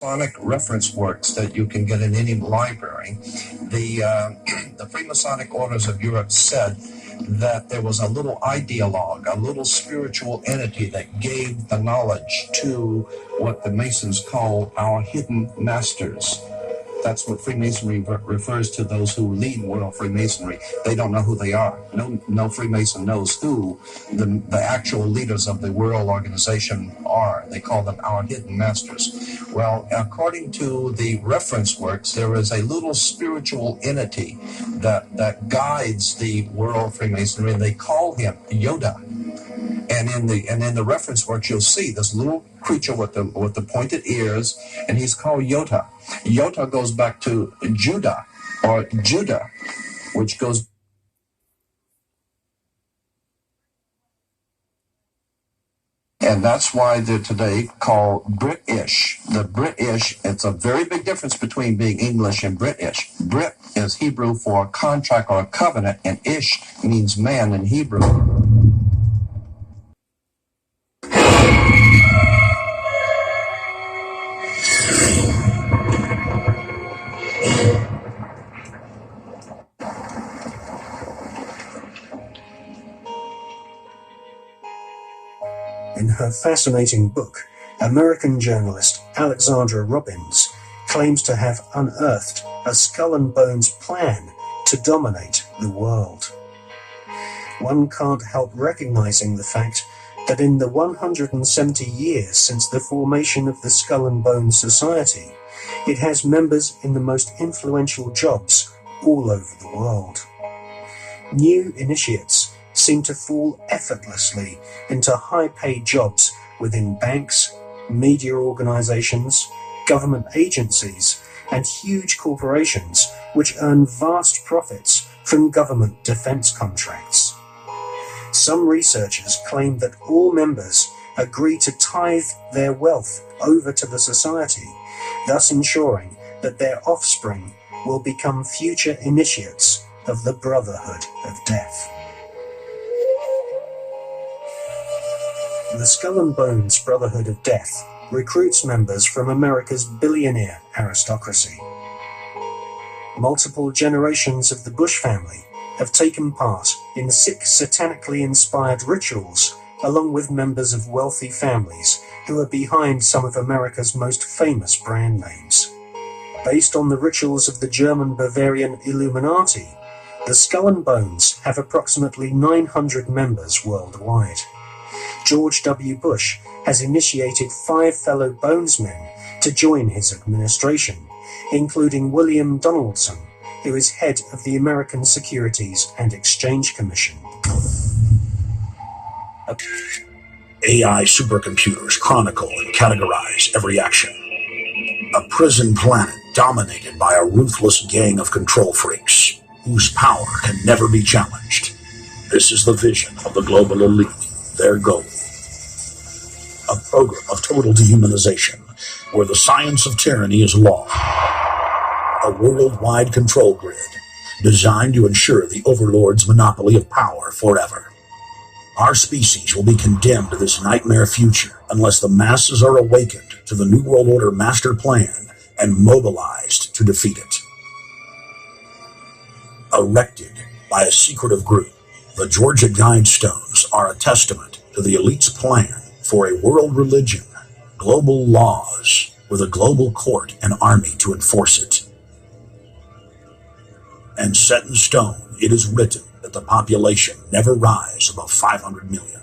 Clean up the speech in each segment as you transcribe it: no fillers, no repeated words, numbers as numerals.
Masonic reference works that you can get in any library. The Freemasonic Orders of Europe said that there was a little ideologue, a little spiritual entity that gave the knowledge to what the Masons call our hidden masters. That's what Freemasonry refers to those who lead world Freemasonry. They don't know who they are. No Freemason knows who the actual leaders of the world organization are. They call them our hidden masters. Well, according to the reference works, there is a little spiritual entity that guides the world Freemasonry, and they call him Yoda. And in the reference works, you'll see this little creature with the pointed ears, and he's called Yota. Yota goes back to Judah, or Judah, which goes. And that's why they're today called British. The British, it's a very big difference between being English and British. Brit is Hebrew for a contract or a covenant, and Ish means man in Hebrew. In her fascinating book, American journalist Alexandra Robbins claims to have unearthed a skull and bones plan to dominate the world. One can't help recognizing the fact that in the 170 years since the formation of the Skull and Bones Society, it has members in the most influential jobs all over the world. New initiates seem to fall effortlessly into high-paid jobs within banks, media organizations, government agencies, and huge corporations which earn vast profits from government defense contracts. Some researchers claim that all members agree to tithe their wealth over to the society, thus ensuring that their offspring will become future initiates of the Brotherhood of Death. The Skull and Bones Brotherhood of Death recruits members from America's billionaire aristocracy. Multiple generations of the Bush family have taken part in sick, satanically inspired rituals, along with members of wealthy families who are behind some of America's most famous brand names. Based on the rituals of the German Bavarian Illuminati, the Skull and Bones have approximately 900 members worldwide. George W. Bush has initiated 5 fellow Bonesmen to join his administration, including William Donaldson, who is head of the American Securities and Exchange Commission. AI supercomputers chronicle and categorize every action. A prison planet dominated by a ruthless gang of control freaks, whose power can never be challenged. This is the vision of the global elite, their goal. A program of total dehumanization, where the science of tyranny is law. A worldwide control grid, designed to ensure the overlord's monopoly of power forever. Our species will be condemned to this nightmare future unless the masses are awakened to the New World Order master plan and mobilized to defeat it. Erected by a secretive group, the Georgia Guidestones are a testament to the elite's plan for a world religion, global laws, with a global court and army to enforce it. And set in stone, it is written that the population never rise above 500 million.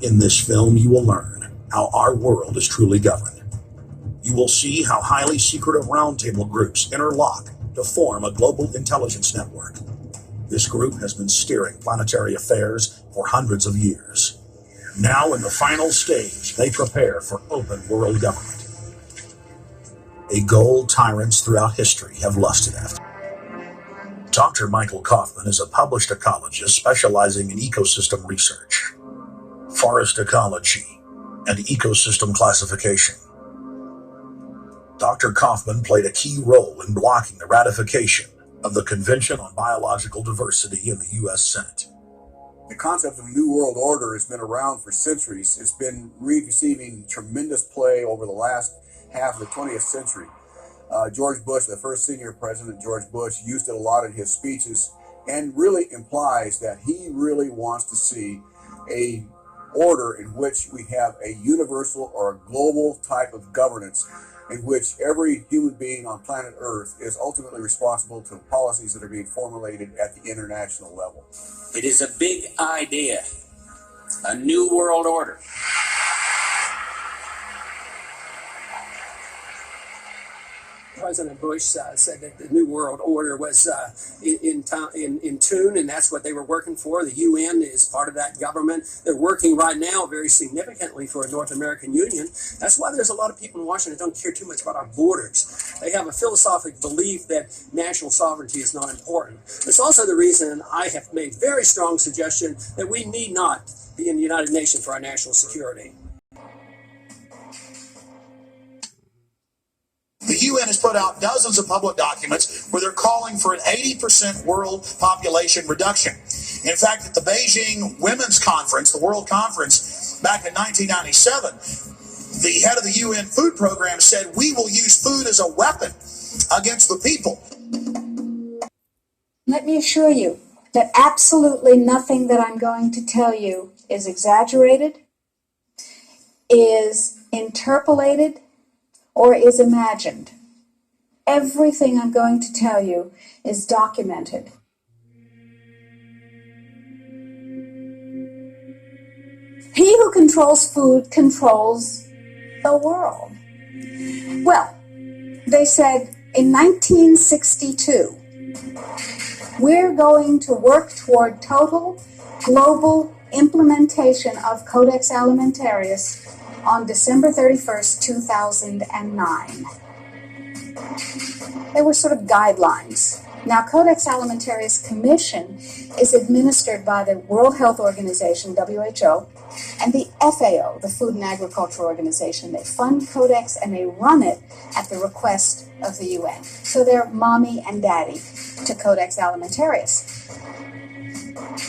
In this film, you will learn how our world is truly governed. You will see how highly secretive roundtable groups interlock to form a global intelligence network. This group has been steering planetary affairs for hundreds of years. Now, in the final stage, they prepare for open world government. A goal tyrants throughout history have lusted after. Dr. Michael Kaufman is a published ecologist specializing in ecosystem research, forest ecology, and ecosystem classification. Dr. Kaufman played a key role in blocking the ratification of the Convention on Biological Diversity in the U.S. Senate. The concept of New World Order has been around for centuries. It's been receiving tremendous play over the last half of the 20th century. George Bush, the first senior president, George Bush, used it a lot in his speeches and really implies that he really wants to see a order in which we have a universal or a global type of governance in which every human being on planet Earth is ultimately responsible to policies that are being formulated at the international level. It is a big idea, a new world order. President Bush said that the New World Order was in tune, and that's what they were working for. The UN is part of that government. They're working right now very significantly for a North American Union. That's why there's a lot of people in Washington that don't care too much about our borders. They have a philosophic belief that national sovereignty is not important. It's also the reason I have made very strong suggestion that we need not be in the United Nations for our national security. The UN has put out dozens of public documents where they're calling for an 80% world population reduction. In fact, at the Beijing Women's Conference, the World Conference, back in 1997, the head of the UN Food Program said, "We will use food as a weapon against the people." Let me assure you that absolutely nothing that I'm going to tell you is exaggerated, is interpolated, or is imagined. Everything I'm going to tell you is documented. He who controls food controls the world. Well, they said in 1962, we're going to work toward total global implementation of Codex Alimentarius on December 31st, 2009. They were sort of guidelines. Now, Codex Alimentarius Commission is administered by the World Health Organization, WHO, and the FAO, the Food and Agriculture Organization. They fund Codex and they run it at the request of the UN. So they're mommy and daddy to Codex Alimentarius.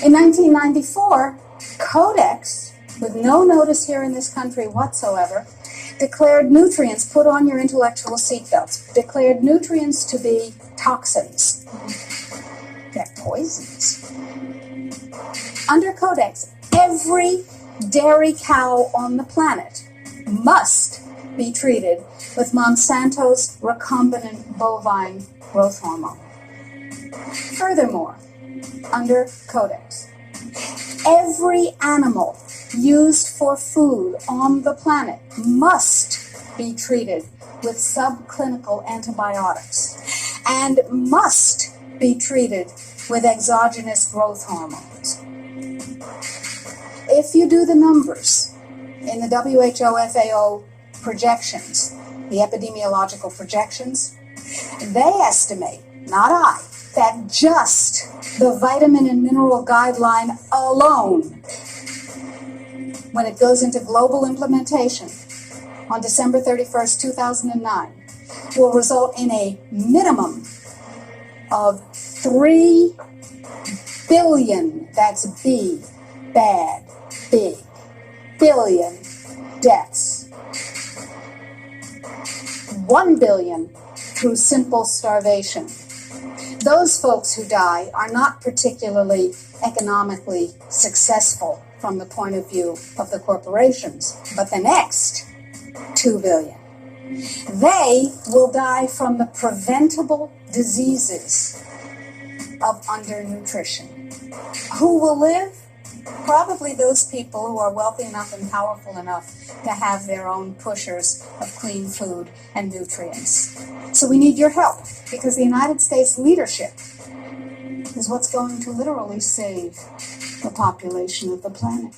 In 1994, Codex, with no notice here in this country whatsoever, declared nutrients, put on your intellectual seatbelts, declared nutrients to be toxins. They're poisons. Under Codex, every dairy cow on the planet must be treated with Monsanto's recombinant bovine growth hormone. Furthermore, under Codex, every animal used for food on the planet must be treated with subclinical antibiotics and must be treated with exogenous growth hormones. If you do the numbers in the WHO FAO projections, the epidemiological projections, they estimate, not I, that just the vitamin and mineral guideline alone, when it goes into global implementation on December 31st, 2009, will result in a minimum of 3 billion, that's B, bad, big, billion deaths. 1 billion through simple starvation. Those folks who die are not particularly economically successful from the point of view of the corporations. But the next 2 billion, they will die from the preventable diseases of undernutrition. Who will live? Probably those people who are wealthy enough and powerful enough to have their own pushers of clean food and nutrients. So we need your help, because the United States leadership is what's going to literally save the population of the planet.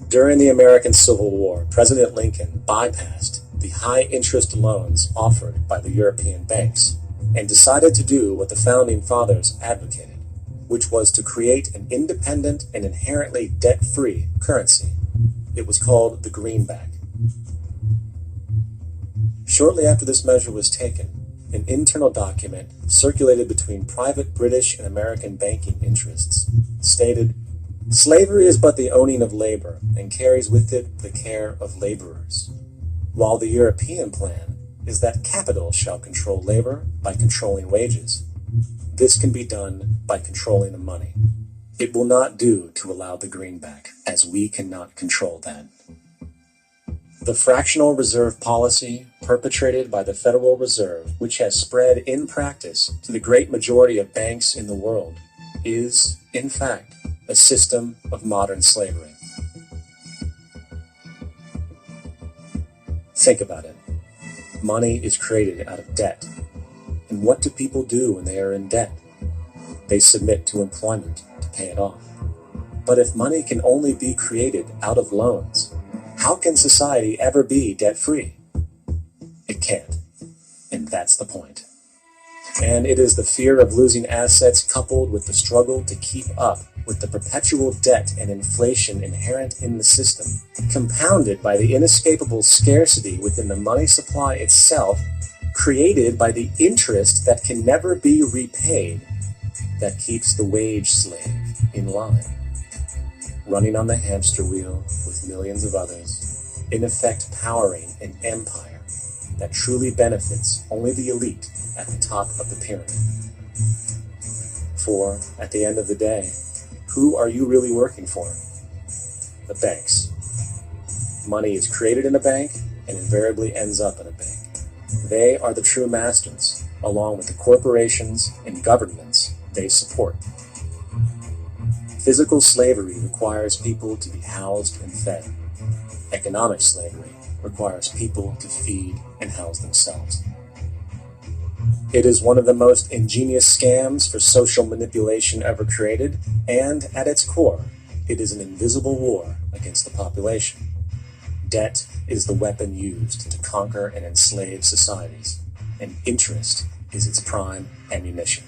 During the American Civil War, President Lincoln bypassed the high-interest loans offered by the European banks and decided to do what the Founding Fathers advocated, which was to create an independent and inherently debt-free currency. It was called the greenback. Shortly after this measure was taken, an internal document circulated between private British and American banking interests stated, "Slavery is but the owning of labor, and carries with it the care of laborers, while the European plan is that capital shall control labor by controlling wages. This can be done by controlling the money. It will not do to allow the greenback, as we cannot control that." The fractional reserve policy perpetrated by the Federal Reserve, which has spread in practice to the great majority of banks in the world, is, in fact, a system of modern slavery. Think about it. Money is created out of debt. And what do people do when they are in debt? They submit to employment to pay it off. But if money can only be created out of loans, how can society ever be debt-free? It can't. And that's the point. And it is the fear of losing assets coupled with the struggle to keep up with the perpetual debt and inflation inherent in the system, compounded by the inescapable scarcity within the money supply itself, created by the interest that can never be repaid, that keeps the wage slave in line, running on the hamster wheel with millions of others, in effect powering an empire that truly benefits only the elite at the top of the pyramid. For, at the end of the day, who are you really working for? The banks. Money is created in a bank and invariably ends up in a bank. They are the true masters, along with the corporations and governments they support. Physical slavery requires people to be housed and fed. Economic slavery requires people to feed and house themselves. It is one of the most ingenious scams for social manipulation ever created, and at its core, it is an invisible war against the population. Debt is the weapon used to conquer and enslave societies, and interest is its prime ammunition.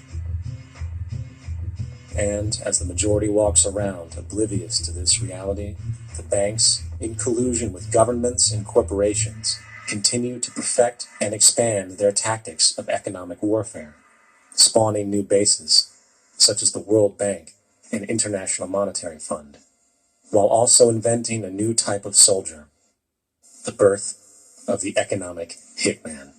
And as the majority walks around oblivious to this reality, the banks, in collusion with governments and corporations, continue to perfect and expand their tactics of economic warfare, spawning new bases, such as the World Bank and International Monetary Fund, while also inventing a new type of soldier, the birth of the economic hitman.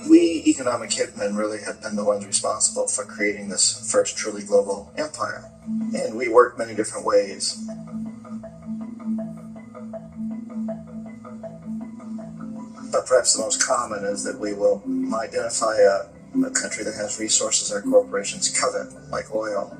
We economic hitmen really have been the ones responsible for creating this first truly global empire. And we work many different ways. But perhaps the most common is that we will identify a country that has resources our corporations covet, like oil,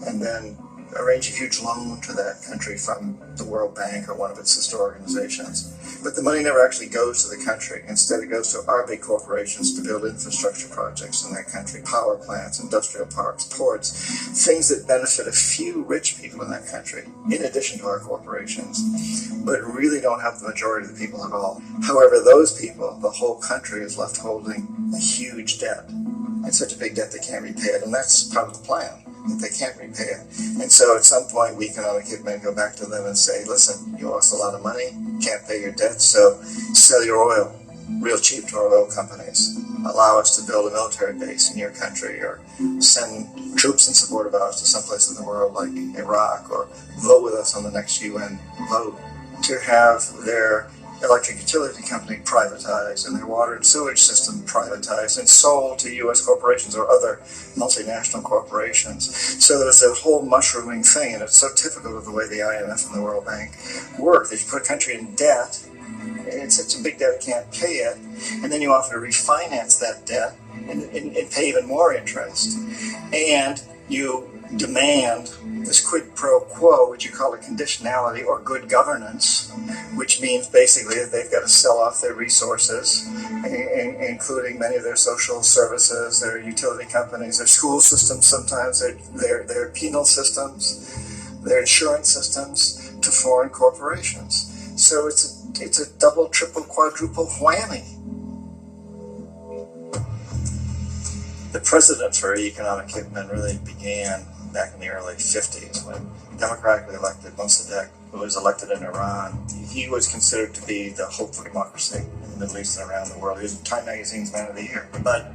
and then arrange a huge loan to that country from the World Bank or one of its sister organizations. But the money never actually goes to the country. Instead, it goes to our big corporations to build infrastructure projects in that country, power plants, industrial parks, ports, things that benefit a few rich people in that country, in addition to our corporations, but really don't help the majority of the people at all. However, those people, the whole country is left holding a huge debt. It's such a big debt they can't repay it, and that's part of the plan, that they can't repay it. And so at some point, we economic hitmen go back to them and say, listen, you owe us a lot of money, can't pay your debt, so sell your oil real cheap to our oil companies. Allow us to build a military base in your country, or send troops in support of ours to some place in the world like Iraq, or vote with us on the next UN vote to have their electric utility company privatized and their water and sewage system privatized and sold to U.S. corporations or other multinational corporations. So there's a whole mushrooming thing, and it's so typical of the way the IMF and the World Bank work, that you put a country in debt, it's such a big debt it can't pay it, and then you offer to refinance that debt and pay even more interest. And you demand this quid pro quo, which you call a conditionality or good governance, which means basically that they've got to sell off their resources, including many of their social services, their utility companies, their school systems sometimes, their penal systems, their insurance systems, to foreign corporations. So it's a double, triple, quadruple whammy. The precedent for economic hitmen really began back in the early 50s when democratically elected Mossadegh who was elected in Iran, he was considered to be the hope for democracy in the Middle East and around the world. He was Time Magazine's Man of the Year. But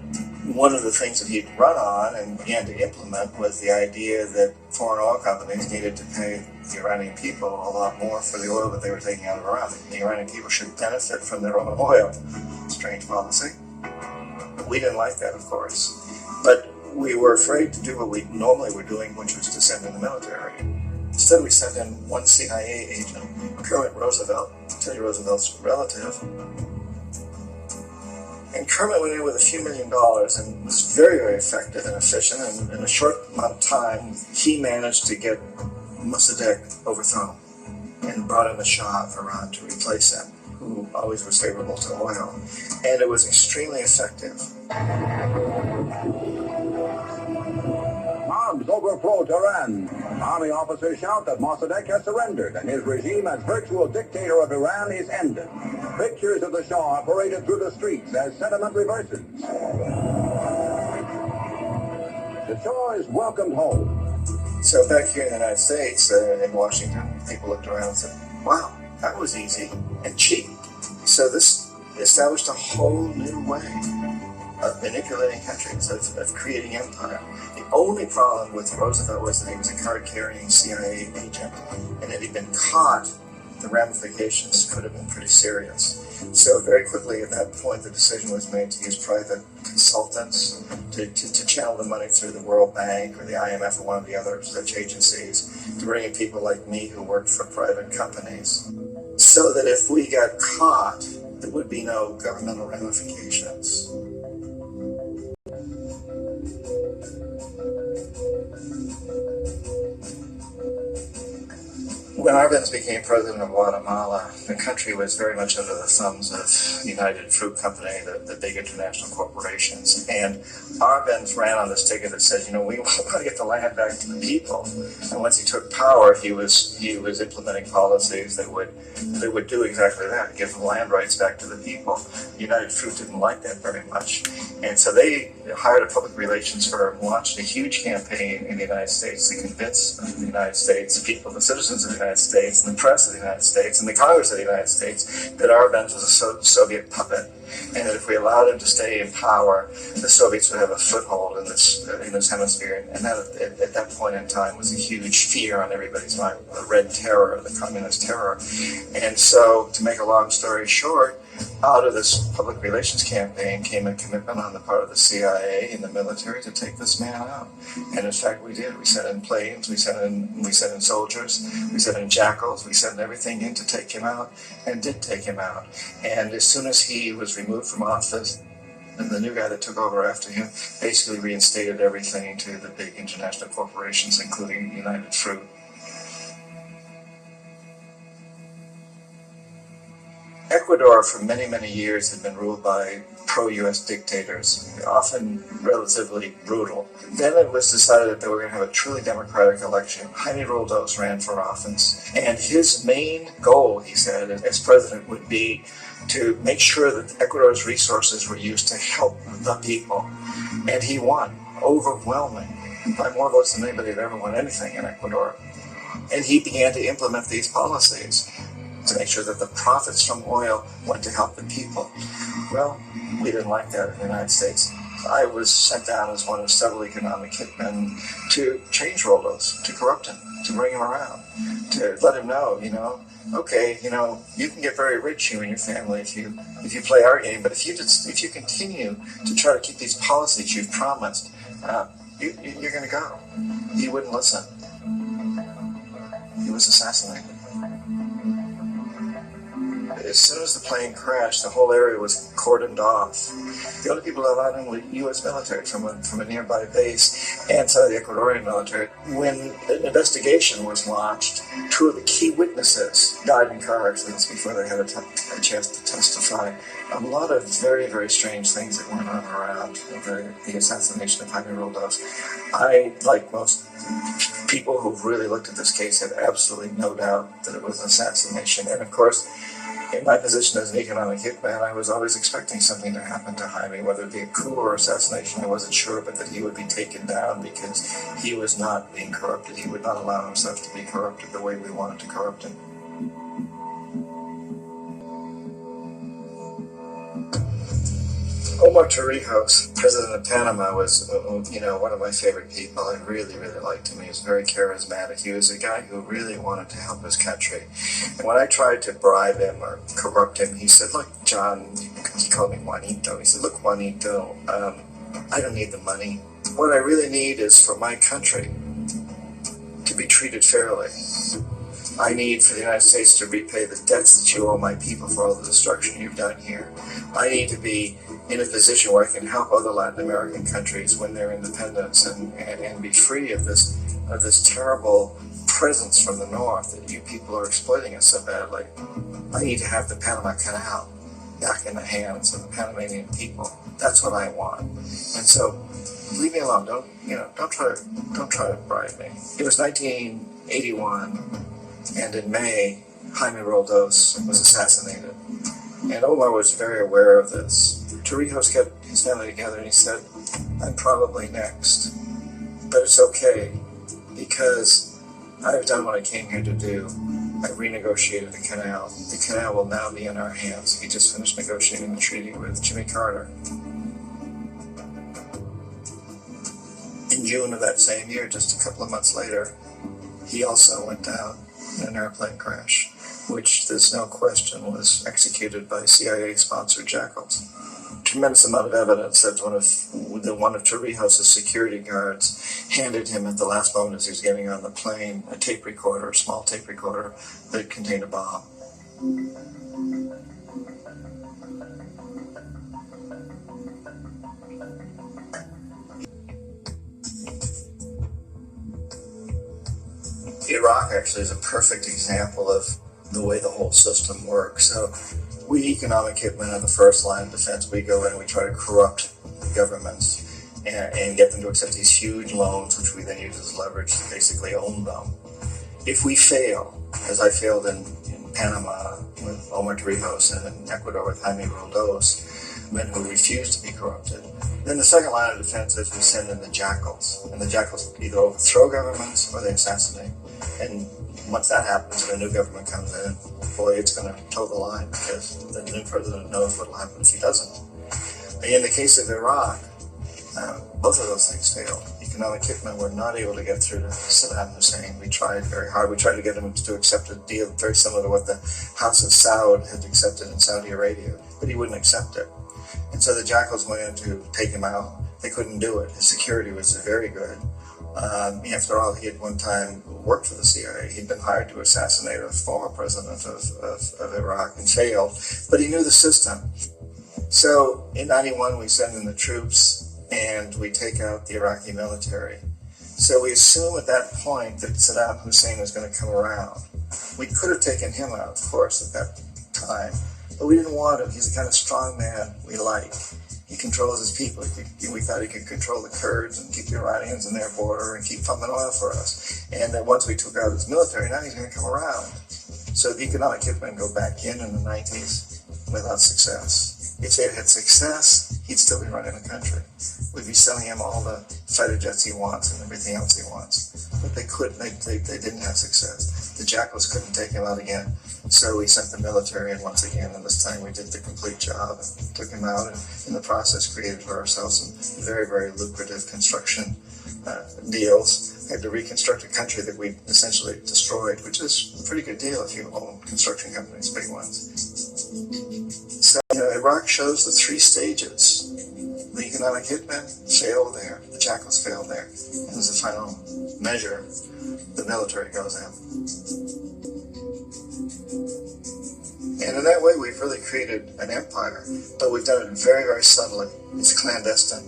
one of the things that he'd run on and began to implement was the idea that foreign oil companies needed to pay the Iranian people a lot more for the oil that they were taking out of Iran. The Iranian people should benefit from their own oil. Strange policy. We didn't like that, of course. But we were afraid to do what we normally were doing, which was to send in the military. Instead, we sent in one CIA agent, Kermit Roosevelt, Teddy Roosevelt's relative. And Kermit went in with a few $1 million and was very, very effective and efficient. And in a short amount of time, he managed to get Mossadegh overthrown and brought in the Shah of Iran to replace him, who always was favorable to oil. And it was extremely effective. Mobs overflow Tehran. Army officers shout that Mossadegh has surrendered and his regime as virtual dictator of Iran is ended. Pictures of the Shah paraded through the streets as sentiment reverses. The Shah is welcomed home. So back here in the United States, in Washington, people looked around and said, wow, that was easy and cheap. So this established a whole new way of manipulating countries, of creating empire. The only problem with Roosevelt was that he was a card-carrying CIA agent, and had he been caught, the ramifications could have been pretty serious. So very quickly at that point, the decision was made to use private consultants to channel the money through the World Bank or the IMF or one of the other such agencies, to bring in people like me who worked for private companies, so that if we got caught, there would be no governmental ramifications. When Arbenz became president of Guatemala, the country was very much under the thumbs of United Fruit Company, the big international corporations. And Arbenz ran on this ticket that said, we want to get the land back to the people. And once he took power, he was implementing policies that would do exactly that, give the land rights back to the people. United Fruit didn't like that very much. And so they hired a public relations firm, launched a huge campaign in the United States to convince the United States, the people, the citizens of the United States, and the press of the United States, and the Congress of the United States, that Arbenz was a Soviet puppet, and that if we allowed him to stay in power, the Soviets would have a foothold in this hemisphere. And that, at that point in time, was a huge fear on everybody's mind, the Red Terror, the Communist Terror. And so, to make a long story short, out of this public relations campaign came a commitment on the part of the CIA and the military to take this man out. And in fact, we did. We sent in planes, we sent in soldiers, we sent in jackals, we sent everything in to take him out, and did take him out. And as soon as he was removed from office, and the new guy that took over after him basically reinstated everything to the big international corporations, including United Fruit. Ecuador, for many, many years, had been ruled by pro-U.S. dictators, often relatively brutal. Then it was decided that they were going to have a truly democratic election. Jaime Roldos ran for office, and his main goal, he said, as president, would be to make sure that Ecuador's resources were used to help the people. And he won, overwhelming, by more votes than anybody had ever won anything in Ecuador. And he began to implement these policies to make sure that the profits from oil went to help the people. Well, we didn't like that in the United States. I was sent down as one of several economic hitmen to change Roldos, to corrupt him, to bring him around, to let him know, okay, you can get very rich, you and your family, if you play our game, but if you continue to try to keep these policies you've promised, you're going to go. He wouldn't listen. He was assassinated. As soon as the plane crashed, the whole area was cordoned off. The only people allowed in were U.S. military from a nearby base and some of the Ecuadorian military. When an investigation was launched, two of the key witnesses died in car accidents before they had a a chance to testify, a lot of very, very strange things that went on around the assassination of Jaime Roldos. I, like most people who've really looked at this case, have absolutely no doubt that it was an assassination. And of course, in my position as an economic hitman, I was always expecting something to happen to Jaime, whether it be a coup or assassination. I wasn't sure, but that he would be taken down because he was not being corrupted. He would not allow himself to be corrupted the way we wanted to corrupt him. Omar Torrijos, president of Panama, was, one of my favorite people. I really, really liked him. He was very charismatic. He was a guy who really wanted to help his country. And when I tried to bribe him or corrupt him, he said, look, John, he called me Juanito. He said, look, Juanito, I don't need the money. What I really need is for my country to be treated fairly. I need for the United States to repay the debts that you owe my people for all the destruction you've done here. I need to be in a position where I can help other Latin American countries win their independence and be free of this terrible presence from the north that you people are exploiting us so badly. I need to have the Panama Canal back in the hands of the Panamanian people. That's what I want. And so, leave me alone. Don't try to bribe me. It was 1981, and in May, Jaime Roldos was assassinated. And Omar was very aware of this. Torrijos kept his family together and he said, I'm probably next, but it's okay because I've done what I came here to do. I renegotiated the canal. The canal will now be in our hands. He just finished negotiating the treaty with Jimmy Carter. In June of that same year, just a couple of months later, he also went down in an airplane crash, which there's no question was executed by CIA-sponsored jackals. Tremendous amount of evidence that one of Torrijos' security guards handed him at the last moment as he was getting on the plane a tape recorder, a small tape recorder that contained a bomb. Iraq actually is a perfect example of the way the whole system works. So we economic hitmen are the first line of defense. We go in and we try to corrupt the governments and get them to accept these huge loans, which we then use as leverage to basically own them. If we fail, as I failed in Panama with Omar Torrijos and in Ecuador with Jaime Roldos, men who refused to be corrupted, then the second line of defense is we send in the jackals. And the jackals either overthrow governments or they assassinate. And once that happens and a new government comes in, boy, it's going to toe the line because the new president knows what will happen if he doesn't. In the case of Iraq, both of those things failed. Economic hitmen were not able to get through to Saddam Hussein. We tried very hard. We tried to get him to accept a deal very similar to what the House of Saud had accepted in Saudi Arabia, but he wouldn't accept it. And so the jackals went in to take him out. They couldn't do it. His security was very good. After all, he had one time worked for the CIA. He'd been hired to assassinate a former president of Iraq and failed, but he knew the system. So in 91, we send in the troops and we take out the Iraqi military. So we assume at that point that Saddam Hussein was going to come around. We could have taken him out, of course, at that time, but we didn't want him. He's the kind of strong man we like. He controls his people. We thought he could control the Kurds and keep the Iranians in their border and keep pumping oil for us. And then once we took out his military, now he's going to come around. So the economic hitmen go back in the 90s without success. If they had success, he'd still be running the country. We'd be selling him all the fighter jets he wants and everything else he wants. But they couldn't. They didn't have success. The jackals couldn't take him out again. So we sent the military in once again, and this time we did the complete job and took him out, and in the process created for ourselves some very, very lucrative construction deals. We had to reconstruct a country that we essentially destroyed, which is a pretty good deal if you own construction companies, big ones. So Iraq shows the three stages. The economic hitmen failed there, the jackals failed there, and as a final measure, the military goes in. And in that way, we've really created an empire, but we've done it very, very subtly. It's clandestine.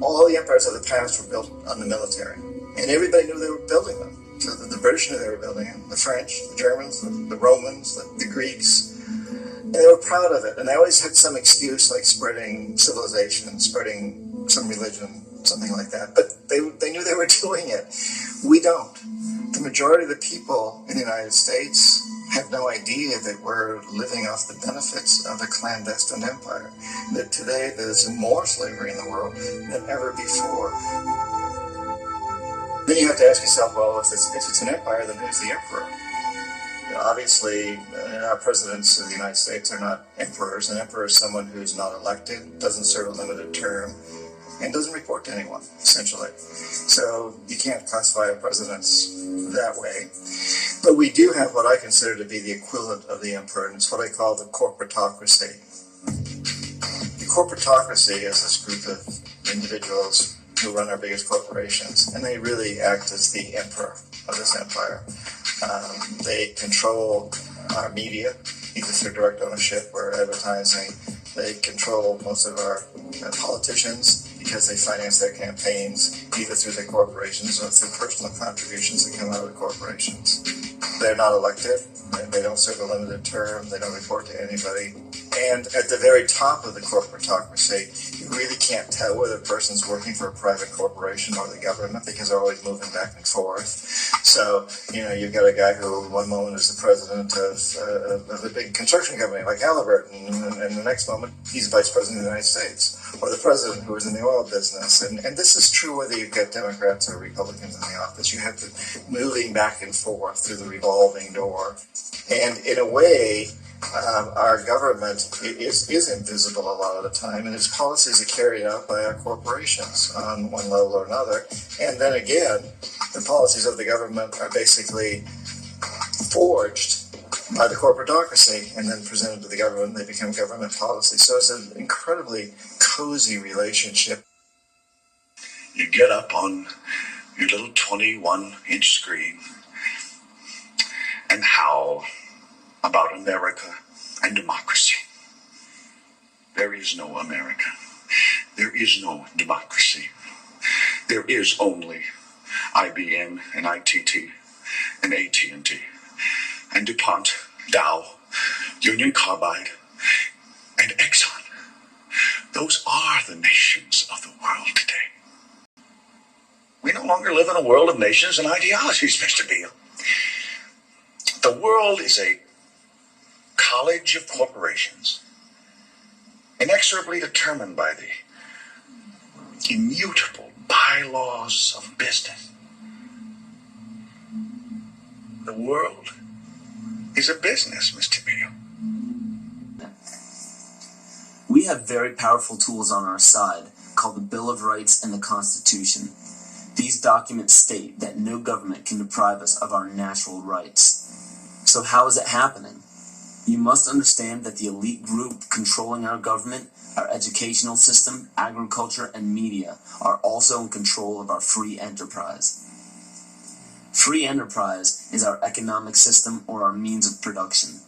All the empires of the past were built on the military, and everybody knew they were building them. So the British knew they were building them, the French, the Germans, the Romans, the Greeks. And they were proud of it, and they always had some excuse, like spreading civilization, spreading some religion, something like that. But they knew they were doing it. We don't. The majority of the people in the United States have no idea that we're living off the benefits of a clandestine empire. That today there's more slavery in the world than ever before. Then you have to ask yourself, well, if it's an empire, then who's the emperor? Obviously, our presidents of the United States are not emperors. An emperor is someone who's not elected, doesn't serve a limited term, and doesn't report to anyone, essentially. So you can't classify our presidents that way. But we do have what I consider to be the equivalent of the emperor, and it's what I call the corporatocracy. The corporatocracy is this group of individuals who run our biggest corporations, and they really act as the emperor of this empire. They control our media, either through direct ownership or advertising. They control most of our politicians because they finance their campaigns either through their corporations or through personal contributions that come out of the corporations. They're not elected. They don't serve a limited term. They don't report to anybody. And at the very top of the corporatocracy, you really can't tell whether a person's working for a private corporation or the government because they're always moving back and forth. So, you've got a guy who one moment is the president of a big construction company like Halliburton, and the next moment he's vice president of the United States, or the president who is in the oil business. And this is true whether you've got Democrats or Republicans in the office. You have to moving back and forth through the revolving door. And in a way, our government is invisible a lot of the time, and its policies are carried out by our corporations on one level or another. And then again, the policies of the government are basically forged by the corporatocracy and then presented to the government, and they become government policy. So it's an incredibly cozy relationship. You get up on your little 21-inch screen and howl about America and democracy. There is no America. There is no democracy. There is only IBM and ITT and AT&T and DuPont, Dow, Union Carbide, and Exxon. Those are the nations of the world today. We no longer live in a world of nations and ideologies, Mr. Beale. The world is a college of corporations, inexorably determined by the immutable bylaws of business. The world is a business, Mr. Beale. We have very powerful tools on our side called the Bill of Rights and the Constitution. These documents state that no government can deprive us of our natural rights. So how is it happening? You must understand that the elite group controlling our government, our educational system, agriculture, and media are also in control of our free enterprise. Free enterprise is our economic system or our means of production,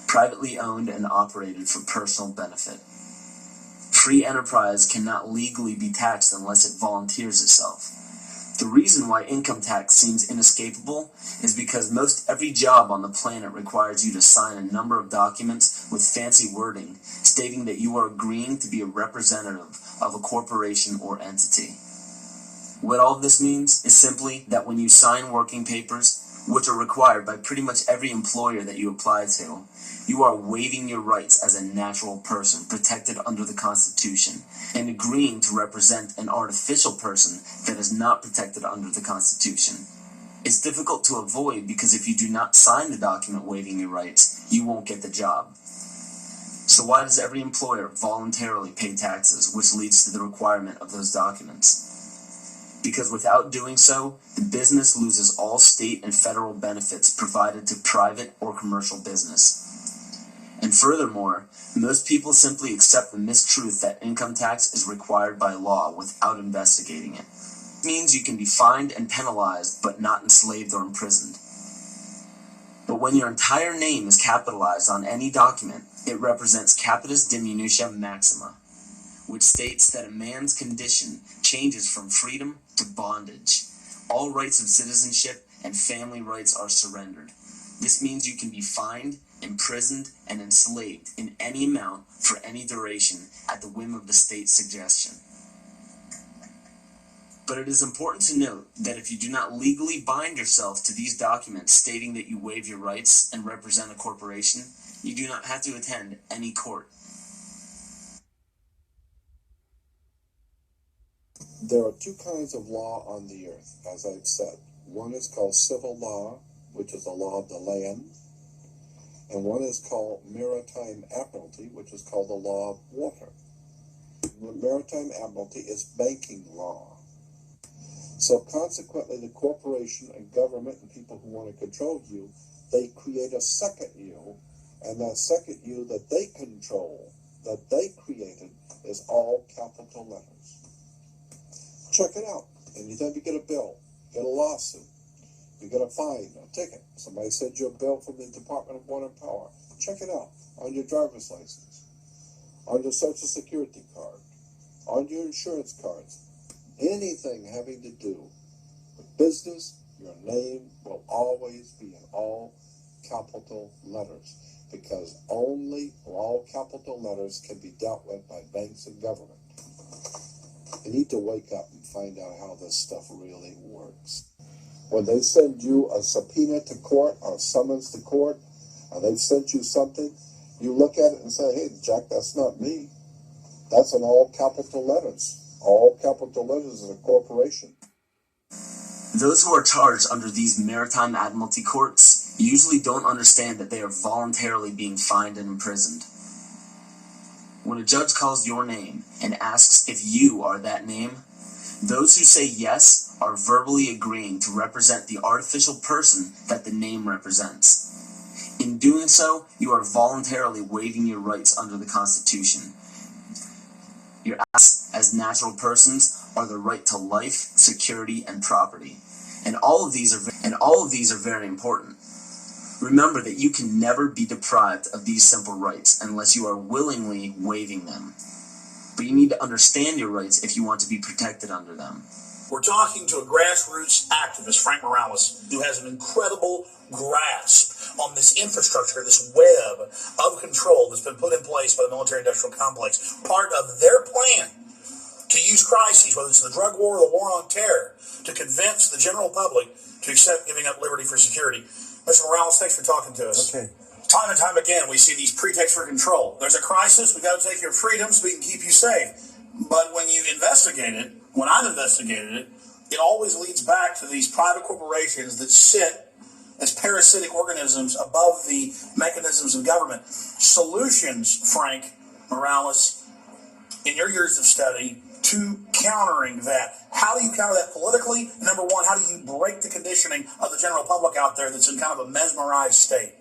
privately owned and operated for personal benefit. Free enterprise cannot legally be taxed unless it volunteers itself. The reason why income tax seems inescapable is because most every job on the planet requires you to sign a number of documents with fancy wording stating that you are agreeing to be a representative of a corporation or entity. What all this means is simply that when you sign working papers, which are required by pretty much every employer that you apply to, you are waiving your rights as a natural person protected under the Constitution and agreeing to represent an artificial person that is not protected under the Constitution. It's difficult to avoid because if you do not sign the document waiving your rights, you won't get the job. So why does every employer voluntarily pay taxes, which leads to the requirement of those documents? Because without doing so, the business loses all state and federal benefits provided to private or commercial business. And furthermore, most people simply accept the mistruth that income tax is required by law without investigating it. It means you can be fined and penalized, but not enslaved or imprisoned. But when your entire name is capitalized on any document, it represents capitis diminutia maxima, which states that a man's condition changes from freedom to bondage. All rights of citizenship and family rights are surrendered. This means you can be fined, imprisoned, and enslaved in any amount for any duration at the whim of the state's suggestion. But it is important to note that if you do not legally bind yourself to these documents stating that you waive your rights and represent a corporation, you do not have to attend any court. There are two kinds of law on the earth, as I've said. One is called civil law, which is the law of the land, and one is called maritime admiralty, which is called the law of water. Maritime admiralty is banking law. So consequently, the corporation and government and people who want to control you, they create a second you, and that second you that they control, that they created, is all capital letters. Check it out. Anytime you get a bill, get a lawsuit, you get a fine, a ticket, somebody sends you a bill from the Department of Water and Power, check it out on your driver's license, on your Social Security card, on your insurance cards. Anything having to do with business, your name will always be in all capital letters, because only all capital letters can be dealt with by banks and government. You need to wake up and find out how this stuff really works. When they send you a subpoena to court or a summons to court, and they've sent you something, you look at it and say, hey, Jack, that's not me. That's in all capital letters. All capital letters is a corporation. Those who are charged under these maritime admiralty courts usually don't understand that they are voluntarily being fined and imprisoned. When a judge calls your name and asks if you are that name, those who say yes are verbally agreeing to represent the artificial person that the name represents. In doing so, you are voluntarily waiving your rights under the Constitution. Your acts as natural persons are the right to life, security, and property. And all of these are very important. Remember that you can never be deprived of these simple rights unless you are willingly waiving them. But you need to understand your rights if you want to be protected under them. We're talking to a grassroots activist, Frank Morales, who has an incredible grasp on this infrastructure, this web of control that's been put in place by the military-industrial complex. Part of their plan to use crises, whether it's the drug war or the war on terror, to convince the general public to accept giving up liberty for security. Mr. Morales, thanks for talking to us. Okay. Time and time again, we see these pretexts for control. There's a crisis, we got to take your freedom so we can keep you safe. But when you investigate it, when I've investigated it, it always leads back to these private corporations that sit as parasitic organisms above the mechanisms of government. Solutions, Frank Morales, in your years of study, to countering that. How do you counter that politically? Number one, how do you break the conditioning of the general public out there that's in kind of a mesmerized state?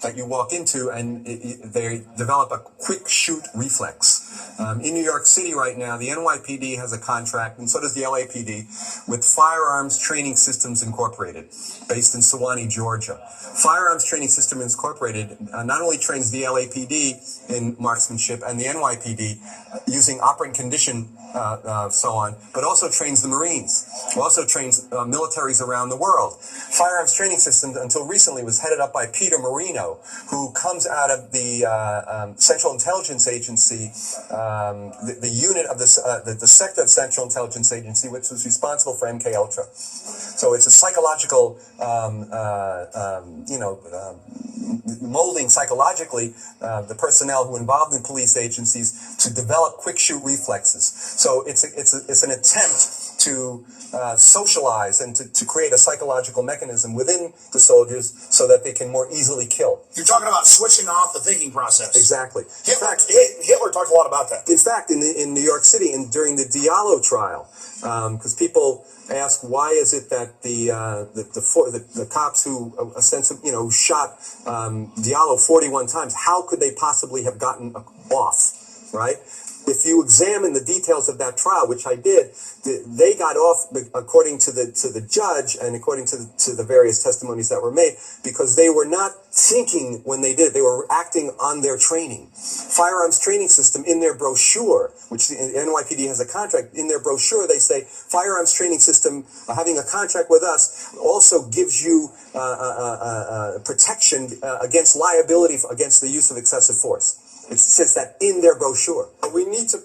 That you walk into and they develop a quick shoot reflex. In New York City right now, the NYPD has a contract, and so does the LAPD, with Firearms Training Systems Incorporated, based in Sewanee, Georgia. Firearms Training Systems Incorporated not only trains the LAPD in marksmanship and the NYPD using operant condition, so on, but also trains the Marines, also trains militaries around the world. Firearms Training Systems, until recently, was headed up by Peter Marino, who comes out of the Central Intelligence Agency, the unit of the sector of Central Intelligence Agency, which was responsible for MKUltra. So it's a psychological, molding psychologically the personnel who are involved in police agencies to develop quick shoot reflexes. So it's an attempt to socialize and to create a psychological mechanism within the soldiers so that they can more easily kill. You're talking about switching off the thinking process. Exactly. Hitler talked a lot about that. In fact, in New York City, and during the Diallo trial, because people ask why is it that the cops who who shot Diallo 41 times, how could they possibly have gotten off, right? if you examine the details of that trial, which I did, they got off, according to the judge and according to the various testimonies that were made, because they were not thinking when they did it. They were acting on their training. Firearms training system, in their brochure, which the NYPD has a contract, in their brochure they say firearms training system, having a contract with us also gives you protection against liability against the use of excessive force. It says that in their brochure. We need to